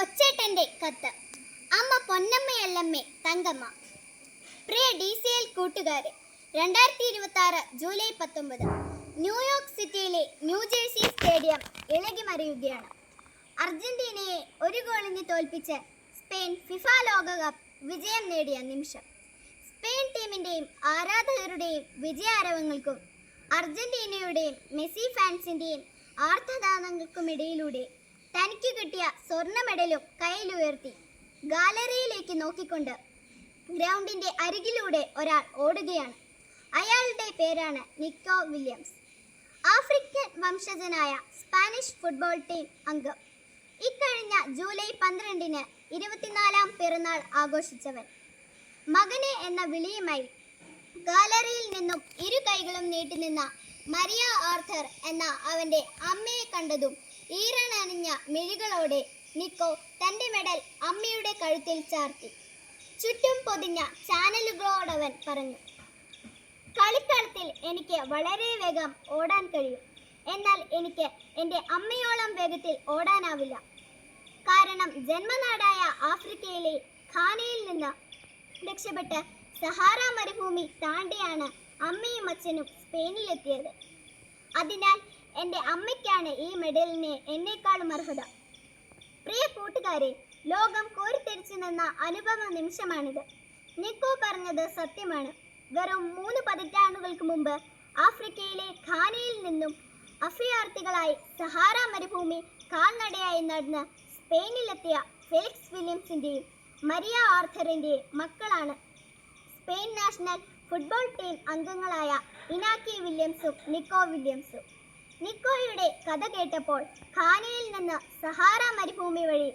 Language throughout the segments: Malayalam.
കൊച്ചേട്ടൻ്റെ കത്ത്. അമ്മ പൊന്നമ്മയല്ലമ്മേ തങ്കമ്മ. പ്രിയ DCL കൂട്ടുകാരെ, 2026 ജൂലൈ 19 ന്യൂയോർക്ക് സിറ്റിയിലെ ന്യൂജേഴ്സി സ്റ്റേഡിയം ഇളകി മറിയുകയാണ്. അർജന്റീനയെ 1 ഗോളിന് തോൽപ്പിച്ച് സ്പെയിൻ ഫിഫ ലോകകപ്പ് വിജയം നേടിയ നിമിഷം. സ്പെയിൻ ടീമിൻ്റെയും ആരാധകരുടെയും വിജയാരവങ്ങൾക്കും അർജന്റീനയുടെയും മെസ്സി ഫാൻസിൻ്റെയും ആർത്തനാദങ്ങൾക്കുമിടയിലൂടെ തനിക്ക് കിട്ടിയ സ്വർണ്ണ മെഡലും കയ്യിലുയർത്തി ഗാലറിയിലേക്ക് നോക്കിക്കൊണ്ട് ഗ്രൗണ്ടിൻ്റെ അരികിലൂടെ ഒരാൾ ഓടുകയാണ്. അയാളുടെ പേരാണ് നിക്കോ വില്യംസ്. ആഫ്രിക്കൻ വംശജനായ സ്പാനിഷ് ഫുട്ബോൾ ടീം അംഗം. ഇക്കഴിഞ്ഞ ജൂലൈ 12-ന് 24-ാം പിറന്നാൾ ആഘോഷിച്ചവൻ. മകനെ എന്ന വിളിയുമായി ഗാലറിയിൽ നിന്നും ഇരു കൈകളും നീട്ടിനിന്ന മരിയ ആർത്തർ എന്ന അവൻ്റെ അമ്മയെ കണ്ടതും ഈറനണിഞ്ഞ മിഴികളോടെ നിക്കോ തൻ്റെ മെഡൽ അമ്മയുടെ കഴുത്തിൽ ചാർത്തി. ചുറ്റും പൊതിഞ്ഞ ചാനലുകളോടവൻ പറഞ്ഞു, കളിക്കളത്തിൽ എനിക്ക് വളരെ വേഗം ഓടാൻ കഴിയും, എന്നാൽ എനിക്ക് എൻ്റെ അമ്മയോളം വേഗത്തിൽ ഓടാനാവില്ല. കാരണം ജന്മനാടായ ആഫ്രിക്കയിലെ ഘാനയിൽ നിന്ന് രക്ഷപ്പെട്ട് സഹാറ മരുഭൂമി താണ്ടിയാണ് അമ്മയും അച്ഛനും സ്പെയിനിലെത്തിയത്. അതിനാൽ എൻ്റെ അമ്മയ്ക്കാണ് ഈ മെഡലിന് എന്നേക്കാളും അർഹത. പ്രിയ കൂട്ടുകാരെ, ലോകം കോരിത്തെരിച്ചു നിന്ന അനുപമ നിമിഷമാണിത്. നിക്കോ പറഞ്ഞത് സത്യമാണ്. വെറും 3 പതിറ്റാണ്ടുകൾക്ക് മുമ്പ് ആഫ്രിക്കയിലെ ഘാനയിൽ നിന്നും അഭയാർത്ഥികളായി സഹാറ മരുഭൂമി കാൽനടയായി നടന്ന് സ്പെയിനിലെത്തിയ ഫെലിക്സ് വില്യംസിൻ്റെയും മരിയ ആർത്തറിൻ്റെയും മക്കളാണ് സ്പെയിൻ നാഷണൽ ഫുട്ബോൾ ടീം അംഗങ്ങളായ ഇനാക്കി വില്യംസും നിക്കോ വില്യംസും. നിക്കോയുടെ കഥ കേട്ടപ്പോൾ ഘാനയിൽ നിന്ന് സഹാറ മരുഭൂമി വഴി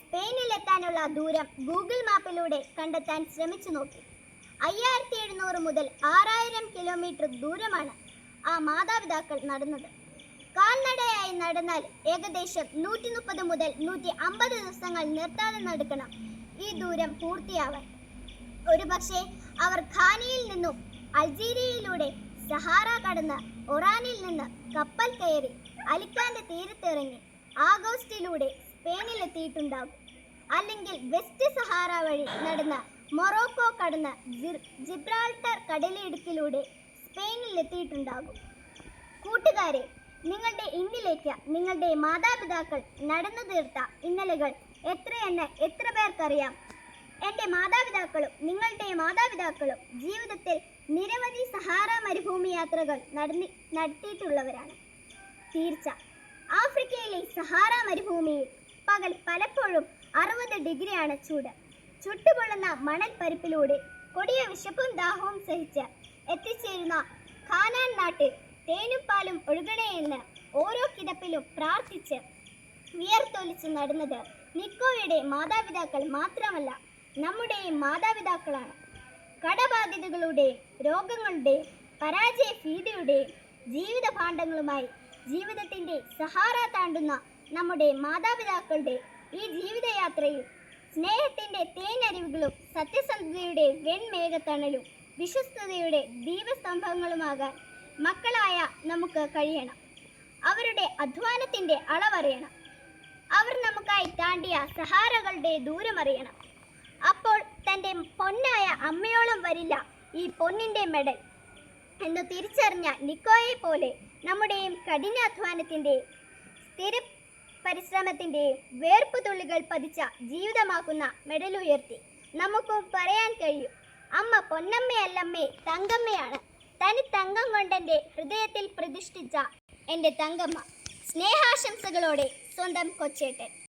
സ്പെയിനിലെത്താനുള്ള ദൂരം ഗൂഗിൾ മാപ്പിലൂടെ കണ്ടെത്താൻ ശ്രമിച്ചു നോക്കി. 5700 മുതൽ 6000 കിലോമീറ്റർ ദൂരമാണ് ആ മാതാപിതാക്കൾ നടന്നത്. കാൽനടയായി നടന്നാൽ ഏകദേശം 130 മുതൽ 150 ദിവസങ്ങൾ നിർത്താതെ നടക്കണം ഈ ദൂരം പൂർത്തിയാവാൻ. ഒരുപക്ഷെ അവർ ഘാനയിൽ നിന്നും അൾജീരിയയിലൂടെ സഹാറ കടന്ന് ഒറാനിൽ നിന്ന് കപ്പൽ കയറി അലിക്കാൻ്റെ തീരത്തിറങ്ങി ആഗോസ്റ്റിലൂടെ സ്പെയിനിലെത്തിയിട്ടുണ്ടാകും. അല്ലെങ്കിൽ വെസ്റ്റ് സഹാറ വഴി നടന്ന് മൊറോക്കോ കടന്ന് ജിബ്രാൾട്ടർ കടലിടുക്കിലൂടെ സ്പെയിനിലെത്തിയിട്ടുണ്ടാകും. കൂട്ടുകാരെ, നിങ്ങളുടെ ഇന്നിലേക്ക് നിങ്ങളുടെ മാതാപിതാക്കൾ നടന്നു തീർത്ത ഇന്നലകൾ എത്രയെന്ന് എത്ര പേർക്കറിയാം? എൻ്റെ മാതാപിതാക്കളും നിങ്ങളുടെ മാതാപിതാക്കളും ജീവിതത്തിൽ നിരവധി സഹാറ മരുഭൂമി യാത്രകൾ നടത്തിയിട്ടുള്ളവരാണ്. തീർച്ച, ആഫ്രിക്കയിലെ സഹാറ മരുഭൂമിയിൽ പകൽ പലപ്പോഴും 60 ഡിഗ്രിയാണ് ചൂട്. ചുട്ടുപൊള്ളുന്ന മണൽ പരപ്പിലൂടെ കൊടിയ വിശപ്പും ദാഹവും സഹിച്ച് എത്തിച്ചേരുന്ന ഖാനാൻ നാട്ടിൽ തേനും പാലും ഒഴുകണേയെന്ന് ഓരോ കിടപ്പിലും പ്രാർത്ഥിച്ച് വിയർത്തൊലിച്ച് നടന്നത് നിക്കോയുടെ മാതാപിതാക്കൾ മാത്രമല്ല, നമ്മുടെയും മാതാപിതാക്കളാണ്. കടബാധ്യതകളുടെയും രോഗങ്ങളുടെയും പരാജയ ഭീതിയുടെയും ജീവിത ഭാണ്ഡങ്ങളുമായി ജീവിതത്തിൻ്റെ സഹാറ താണ്ടുന്ന നമ്മുടെ മാതാപിതാക്കളുടെ ഈ ജീവിതയാത്രയിൽ സ്നേഹത്തിൻ്റെ തേനരുവികളും സത്യസന്ധതയുടെ വെൺമേഘത്തണലും വിശ്വസ്തതയുടെ ദീപസ്തംഭങ്ങളുമാകാൻ മക്കളായ നമുക്ക് കഴിയണം. അവരുടെ അധ്വാനത്തിൻ്റെ അളവറിയണം. അവർ നമുക്കായി താണ്ടിയ സഹാറകളുടെ ദൂരമറിയണം. അപ്പോൾ തൻ്റെ പൊന്നായ അമ്മയോളം വരില്ല ഈ പൊന്നിൻ്റെ മെഡൽ എന്ന് തിരിച്ചറിഞ്ഞ നിക്കോയെ പോലെ നമ്മുടെയും കഠിനാധ്വാനത്തിൻ്റെയും സ്ഥിര പരിശ്രമത്തിൻ്റെയും വേർപ്പ് തുള്ളികൾ പതിച്ച ജീവിതമാക്കുന്ന മെഡലുയർത്തി നമുക്കും പറയാൻ കഴിയും, അമ്മ പൊന്നമ്മയല്ലമ്മേ തങ്കമ്മയാണ്. തനി തങ്കം കൊണ്ടെൻ്റെ ഹൃദയത്തിൽ പ്രതിഷ്ഠിച്ച എൻ്റെ തങ്കമ്മ. സ്നേഹാശംസകളോടെ സ്വന്തം കൊച്ചേട്ടൻ.